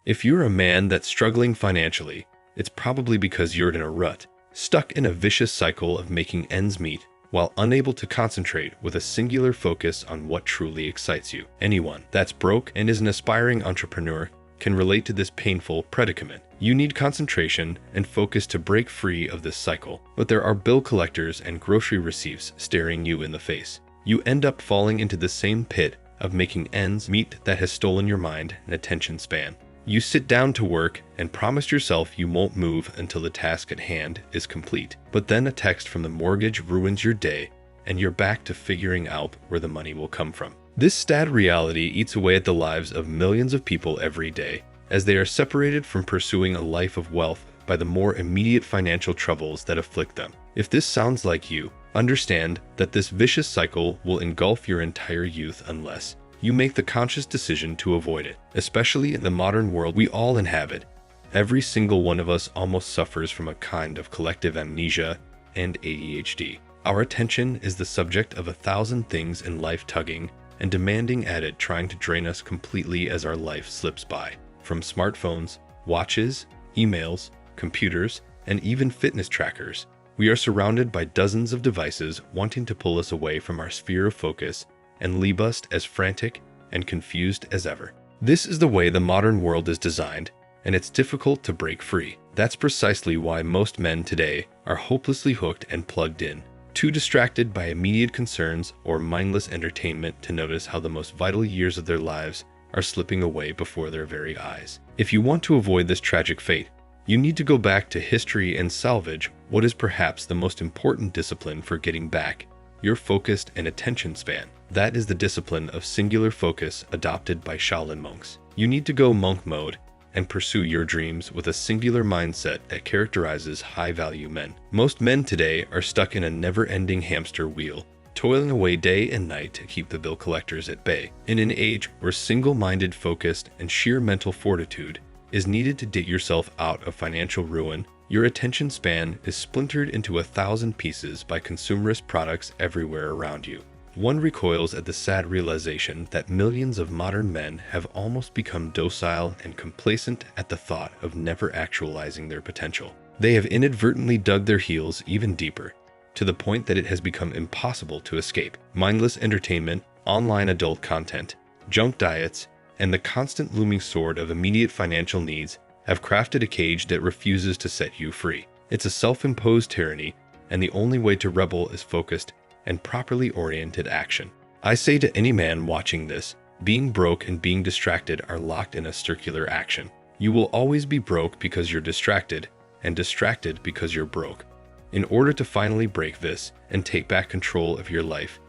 If you're a man that's struggling financially, it's probably because you're in a rut, stuck in a vicious cycle of making ends meet while unable to concentrate with a singular focus on what truly excites you. Anyone that's broke and is an aspiring entrepreneur can relate to this painful predicament. You need concentration and focus to break free of this cycle, but there are bill collectors and grocery receipts staring you in the face. You end up falling into the same pit of making ends meet that has stolen your mind and attention span. You sit down to work and promise yourself you won't move until the task at hand is complete. But then a text from the mortgage ruins your day, and you're back to figuring out where the money will come from. This sad reality eats away at the lives of millions of people every day, as they are separated from pursuing a life of wealth by the more immediate financial troubles that afflict them. If this sounds like you, understand that this vicious cycle will engulf your entire youth unless you make the conscious decision to avoid it. Especially in the modern world we all inhabit, every single one of us almost suffers from a kind of collective amnesia and ADHD. Our attention is the subject of 1,000 things in life tugging and demanding at it, trying to drain us completely as our life slips by. From smartphones, watches, emails, computers, and even fitness trackers, we are surrounded by dozens of devices wanting to pull us away from our sphere of focus and leave us as frantic and confused as ever. This is the way the modern world is designed, and it's difficult to break free. That's precisely why most men today are hopelessly hooked and plugged in, too distracted by immediate concerns or mindless entertainment to notice how the most vital years of their lives are slipping away before their very eyes. If you want to avoid this tragic fate, you need to go back to history and salvage what is perhaps the most important discipline for getting back your focused and attention span. That is the discipline of singular focus adopted by Shaolin monks. You need to go monk mode and pursue your dreams with a singular mindset that characterizes high-value men. Most men today are stuck in a never-ending hamster wheel, toiling away day and night to keep the bill collectors at bay. In an age where single-minded focus and sheer mental fortitude is needed to dig yourself out of financial ruin, your attention span is splintered into 1,000 pieces by consumerist products everywhere around you. One recoils at the sad realization that millions of modern men have almost become docile and complacent at the thought of never actualizing their potential. They have inadvertently dug their heels even deeper, to the point that it has become impossible to escape. Mindless entertainment, online adult content, junk diets, and the constant looming sword of immediate financial needs have crafted a cage that refuses to set you free. It's a self-imposed tyranny, and the only way to rebel is focused and properly oriented action. I say to any man watching this, being broke and being distracted are locked in a circular action. You will always be broke because you're distracted, and distracted because you're broke. In order to finally break this and take back control of your life,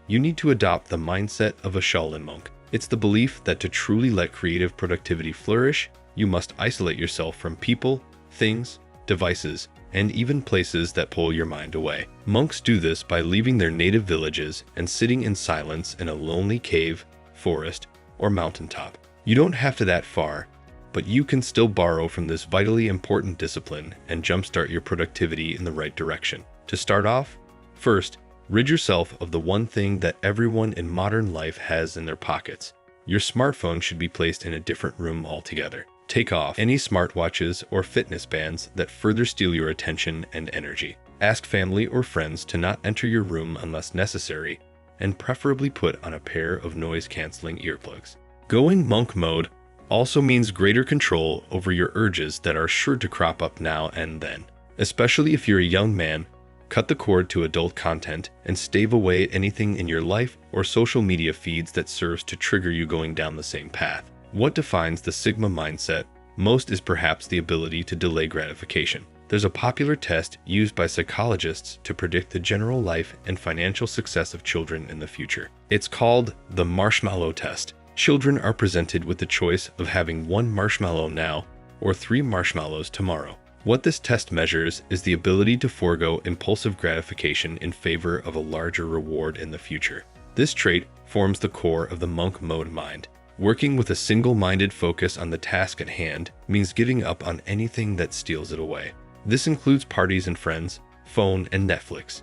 you need to adopt the mindset of a Shaolin monk. It's the belief that to truly let creative productivity flourish, you must isolate yourself from people, things, devices, and even places that pull your mind away. Monks do this by leaving their native villages and sitting in silence in a lonely cave, forest, or mountaintop. You don't have to that far, but you can still borrow from this vitally important discipline and jumpstart your productivity in the right direction. To start off, first, rid yourself of the one thing that everyone in modern life has in their pockets. Your smartphone should be placed in a different room altogether. Take off any smartwatches or fitness bands that further steal your attention and energy. Ask family or friends to not enter your room unless necessary, and preferably put on a pair of noise-canceling earplugs. Going monk mode also means greater control over your urges that are sure to crop up now and then. Especially if you're a young man, cut the cord to adult content and stave away at anything in your life or social media feeds that serves to trigger you going down the same path. What defines the Sigma mindset most is perhaps the ability to delay gratification. There's a popular test used by psychologists to predict the general life and financial success of children in the future. It's called the marshmallow test. Children are presented with the choice of having 1 marshmallow now or 3 marshmallows tomorrow. What this test measures is the ability to forego impulsive gratification in favor of a larger reward in the future. This trait forms the core of the monk mode mind. Working with a single-minded focus on the task at hand means giving up on anything that steals it away. This includes parties and friends, phone and Netflix,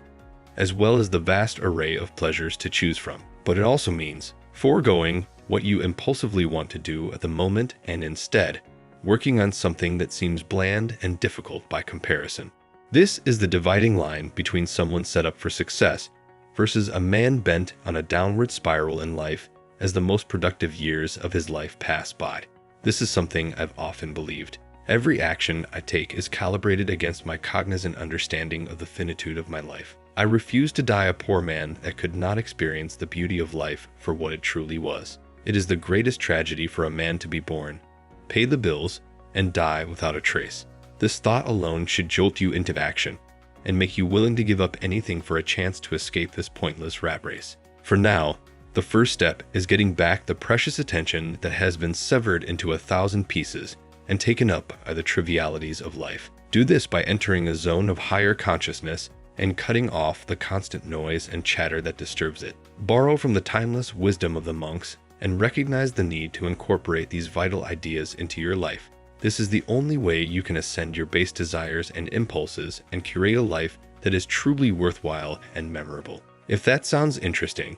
as well as the vast array of pleasures to choose from. But it also means foregoing what you impulsively want to do at the moment and instead working on something that seems bland and difficult by comparison. This is the dividing line between someone set up for success versus a man bent on a downward spiral in life as the most productive years of his life pass by. This is something I've often believed. Every action I take is calibrated against my cognizant understanding of the finitude of my life. I refuse to die a poor man that could not experience the beauty of life for what it truly was. It is the greatest tragedy for a man to be born, pay the bills, and die without a trace. This thought alone should jolt you into action and make you willing to give up anything for a chance to escape this pointless rat race. For now, the first step is getting back the precious attention that has been severed into 1,000 pieces and taken up by the trivialities of life. Do this by entering a zone of higher consciousness and cutting off the constant noise and chatter that disturbs it. Borrow from the timeless wisdom of the monks and recognize the need to incorporate these vital ideas into your life. This is the only way you can ascend your base desires and impulses and curate a life that is truly worthwhile and memorable. If that sounds interesting,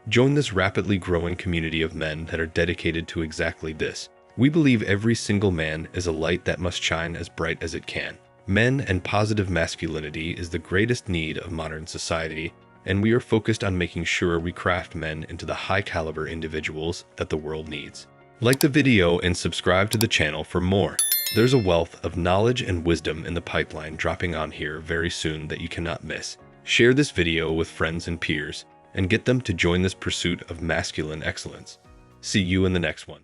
join this rapidly growing community of men that are dedicated to exactly this. We believe every single man is a light that must shine as bright as it can. Men and positive masculinity is the greatest need of modern society, and we are focused on making sure we craft men into the high-caliber individuals that the world needs. Like the video and subscribe to the channel for more. There's a wealth of knowledge and wisdom in the pipeline dropping on here very soon that you cannot miss. Share this video with friends and peers, and get them to join this pursuit of masculine excellence. See you in the next one.